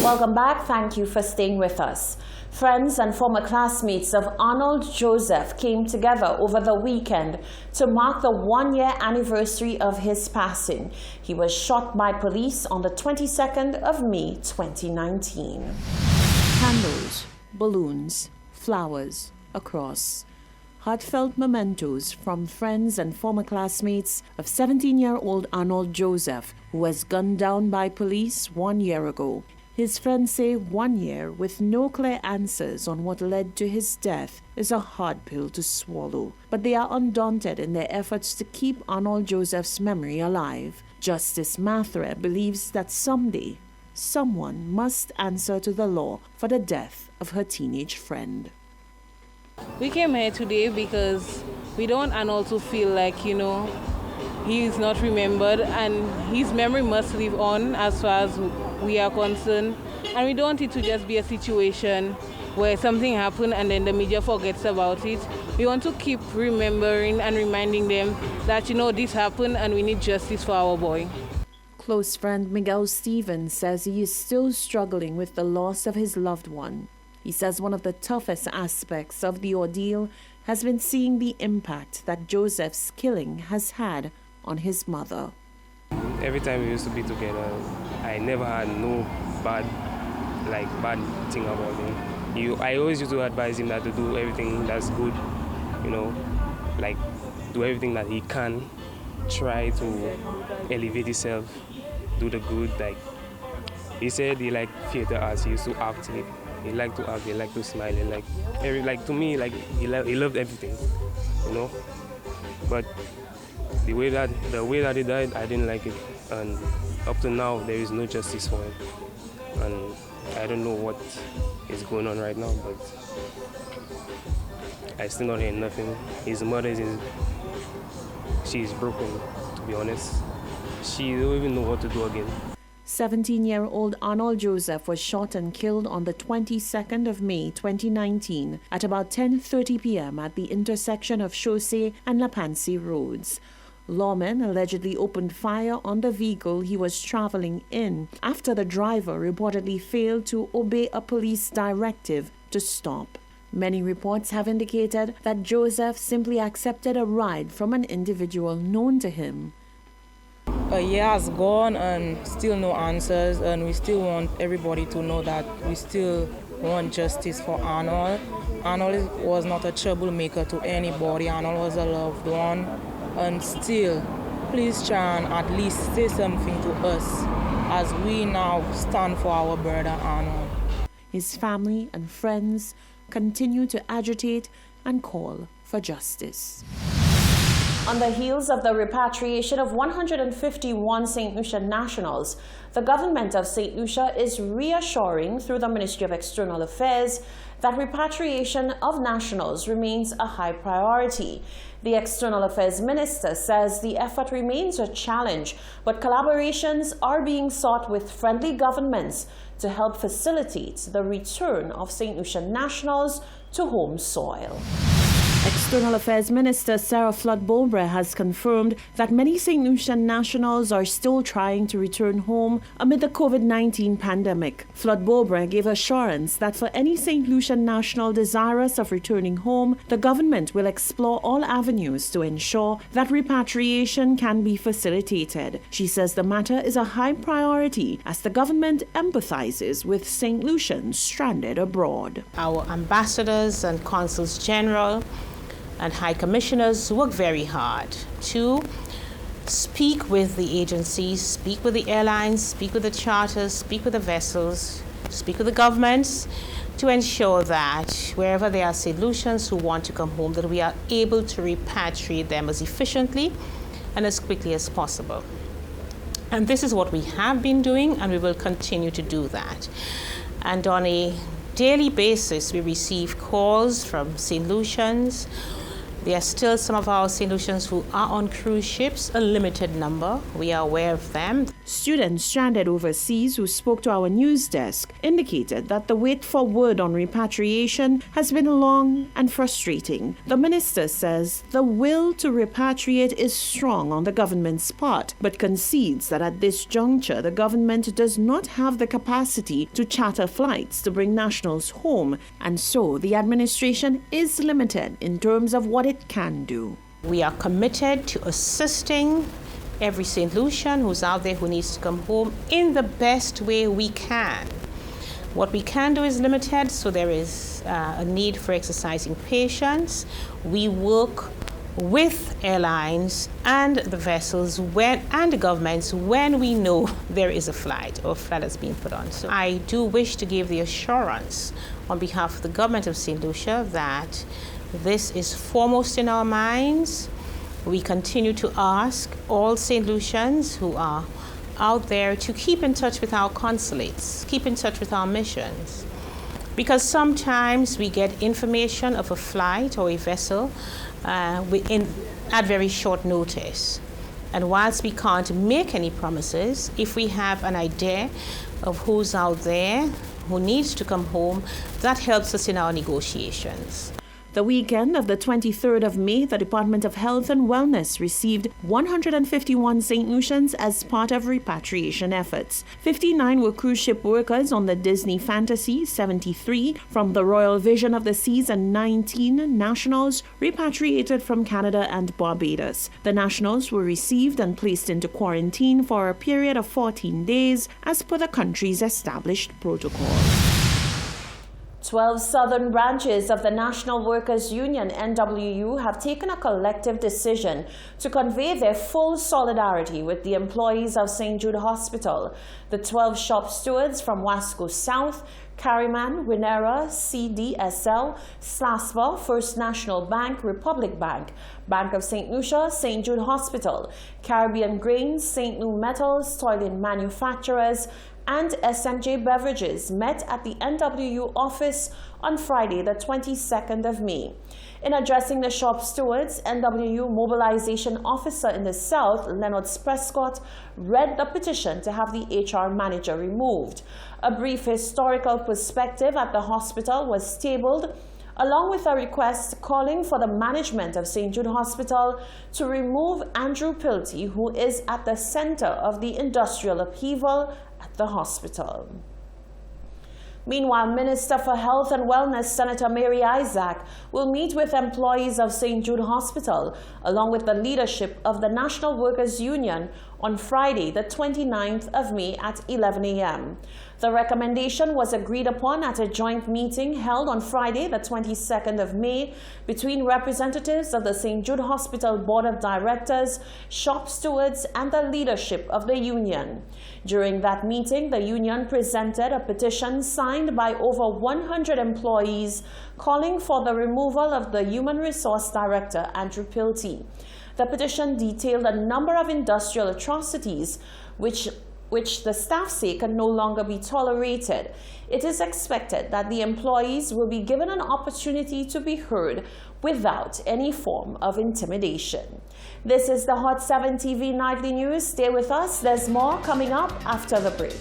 Welcome back. Thank you for staying with us. Friends and former classmates of Arnold Joseph came together over the weekend to mark the one-year anniversary of his passing. He was shot by police on the 22nd of May 2019. Candles, balloons, flowers, a cross. Heartfelt mementos from friends and former classmates of 17-year-old Arnold Joseph, who was gunned down by police 1 year ago. His friends say 1 year with no clear answers on what led to his death is a hard pill to swallow. But they are undaunted in their efforts to keep Arnold Joseph's memory alive. Justice Mathre believes that someday, someone must answer to the law for the death of her teenage friend. We came here today because we don't want Arnold to feel like, he is not remembered, and his memory must live on as far as we are concerned. And we don't want it to just be a situation where something happened and then the media forgets about it. We want to keep remembering and reminding them that, this happened and we need justice for our boy. Close friend Miguel Stevens says he is still struggling with the loss of his loved one. He says one of the toughest aspects of the ordeal has been seeing the impact that Joseph's killing has had on his mother. Every time we used to be together, I never had no bad thing about him. I always used to advise him that to do everything that's good, do everything that he can, try to elevate himself, do the good. He said he liked theater arts. He used to act. He liked to act. He liked to smile. To me, he loved everything, But the way that he died, I didn't like it, and up to now there is no justice for him, and I don't know what is going on right now, but I still not hear nothing. His mother she's broken, to be honest. She don't even know what to do again. 17-year-old Arnold Joseph was shot and killed on the 22nd of May 2019 at about 10:30 p.m. at the intersection of Chaussee and La Pansie roads. Lawmen allegedly opened fire on the vehicle he was traveling in after the driver reportedly failed to obey a police directive to stop. Many reports have indicated that Joseph simply accepted a ride from an individual known to him. A year has gone and still no answers, and we still want everybody to know that we still want justice for Arnold. Arnold was not a troublemaker to anybody. Arnold was a loved one. And still, please try and at least say something to us as we now stand for our brother Arnold. His family and friends continue to agitate and call for justice. On the heels of the repatriation of 151 St. Lucia nationals, the government of St. Lucia is reassuring through the Ministry of External Affairs that repatriation of nationals remains a high priority. The External Affairs Minister says the effort remains a challenge, but collaborations are being sought with friendly governments to help facilitate the return of St. Lucia nationals to home soil. External Affairs Minister Sarah Flood-Bulbre has confirmed that many St. Lucian nationals are still trying to return home amid the COVID-19 pandemic. Flood-Bulbre gave assurance that for any St. Lucian national desirous of returning home, the government will explore all avenues to ensure that repatriation can be facilitated. She says the matter is a high priority as the government empathizes with St. Lucians stranded abroad. Our ambassadors and consuls general and high commissioners work very hard to speak with the agencies, speak with the airlines, speak with the charters, speak with the vessels, speak with the governments to ensure that wherever there are St. Lucians who want to come home, that we are able to repatriate them as efficiently and as quickly as possible. And this is what we have been doing, and we will continue to do that. And on a daily basis, we receive calls from St. Lucians There are still some of our St. Lucians who are on cruise ships, a limited number. We are aware of them. Students stranded overseas who spoke to our news desk indicated that the wait for word on repatriation has been long and frustrating. The minister says the will to repatriate is strong on the government's part, but concedes that at this juncture the government does not have the capacity to charter flights to bring nationals home, and so the administration is limited in terms of what it can do. We are committed to assisting every St. Lucian who's out there who needs to come home in the best way we can. What we can do is limited, so there is a need for exercising patience. We work with airlines and the vessels and the governments when we know there is a flight or a flight that's being put on. So I do wish to give the assurance on behalf of the government of St. Lucia that this is foremost in our minds. We continue to ask all St. Lucians who are out there to keep in touch with our consulates, keep in touch with our missions. Because sometimes we get information of a flight or a vessel at very short notice. And whilst we can't make any promises, if we have an idea of who's out there, who needs to come home, that helps us in our negotiations. The weekend of the 23rd of May, the Department of Health and Wellness received 151 St. Lucians as part of repatriation efforts. 59 were cruise ship workers on the Disney Fantasy, 73 from the Royal Vision of the Seas, and 19 nationals repatriated from Canada and Barbados. The nationals were received and placed into quarantine for a period of 14 days as per the country's established protocol. 12 southern branches of the National Workers' Union, NWU, have taken a collective decision to convey their full solidarity with the employees of St. Jude Hospital. The 12 shop stewards from Wasco South, Carryman, Winnera, CDSL, SLASBA, First National Bank, Republic Bank, Bank of St. Lucia, St. Jude Hospital, Caribbean Grains, St. Lou Metals, Toilet Manufacturers, and SMJ Beverages met at the NWU office on Friday, the 22nd of May. In addressing the shop stewards, NWU Mobilization Officer in the South, Leonard Prescott, read the petition to have the HR manager removed. A brief historical perspective at the hospital was tabled, along with a request calling for the management of St. Jude Hospital to remove Andrew Pilty, who is at the center of the industrial upheaval at the hospital. Meanwhile, Minister for Health and Wellness, Senator Mary Isaac, will meet with employees of St. Jude Hospital, along with the leadership of the National Workers' Union, on Friday, the 29th of May at 11 a.m. The recommendation was agreed upon at a joint meeting held on Friday, the 22nd of May, between representatives of the St. Jude Hospital Board of Directors, shop stewards, and the leadership of the union. During that meeting, the union presented a petition signed by over 100 employees calling for the removal of the Human Resource Director, Andrew Pilty. The petition detailed a number of industrial atrocities which the staff say can no longer be tolerated. It is expected that the employees will be given an opportunity to be heard without any form of intimidation. This is the Hot 7 TV Nightly News. Stay with us. There's more coming up after the break.